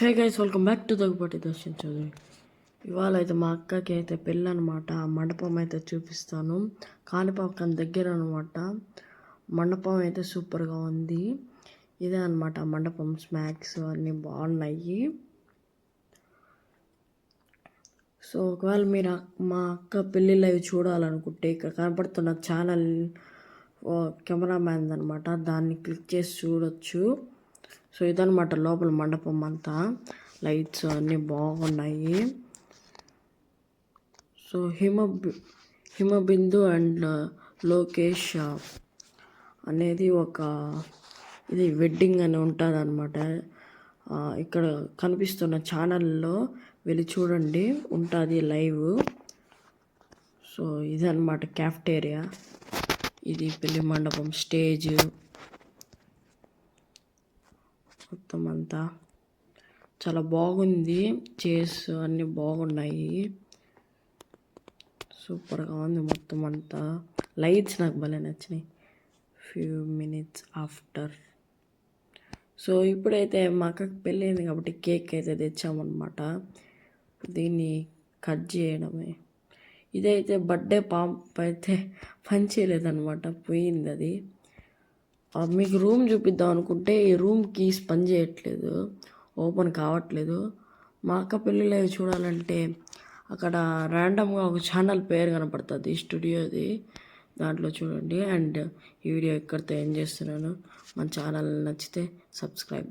Hey guys, welcome back to Daggupati Darshan Chowdary. ఇవాళ అయితే మా అక్కకి అయితే పెళ్ళి అనమాట. ఆ మండపం అయితే చూపిస్తాను. కాణిపాకం దగ్గర అనమాట. మండపం అయితే సూపర్గా ఉంది. ఇదే అనమాట మండపం. స్నాక్స్ అన్నీ బాగున్నాయి. సో ఒకవేళ మీరు మా అక్క పెళ్ళి లైవ్ చూడాలనుకుంటే ఇక్కడ కనపడుతున్న ఛానల్ కెమెరా మ్యాన్ అనమాట. దాన్ని క్లిక్ చేసి చూడొచ్చు. సో ఇదనమాట లోపల మండపం అంతా. లైట్స్ అన్నీ బాగున్నాయి. సో హిమబిందు అండ్ లోకేష్ అనేది ఇది వెడ్డింగ్ అని ఉంటుంది అనమాట. ఇక్కడ కనిపిస్తున్న ఛానల్లో వెళ్ళి చూడండి, ఉంటుంది లైవ్. సో ఇదన్నమాట క్యాఫ్టేరియా. ఇది పెళ్లి మండపం స్టేజ్ మొత్తం అంతా చాలా బాగుంది. చైర్స్ అన్నీ బాగున్నాయి. సూపర్గా ఉంది మొత్తం అంతా. లైట్స్ నాకు భలే నచ్చినాయి. Few minutes after. సో ఇప్పుడైతే మా అక్కకి పెళ్ళి అయింది కాబట్టి కేక్ అయితే తెచ్చామన్నమాట. దీన్ని కట్ చేయడమే. ఇదైతే బర్త్డే పాంప్ అయితే పని చేయలేదన్నమాట, పోయింది అది. మీకు రూమ్ చూపిద్దాం అనుకుంటే ఈ రూమ్ కీస్ పని చేయట్లేదు, ఓపెన్ కావట్లేదు. మా అక్క పెళ్ళిలో చూడాలంటే అక్కడ ర్యాండమ్గా ఒక ఛానల్ పేరు కనపడుతుంది స్టూడియోది, దాంట్లో చూడండి. అండ్ ఈ వీడియో ఇక్కడితో ఎండ్ చేస్తున్నాను. మన ఛానల్ నచ్చితే సబ్స్క్రైబ్.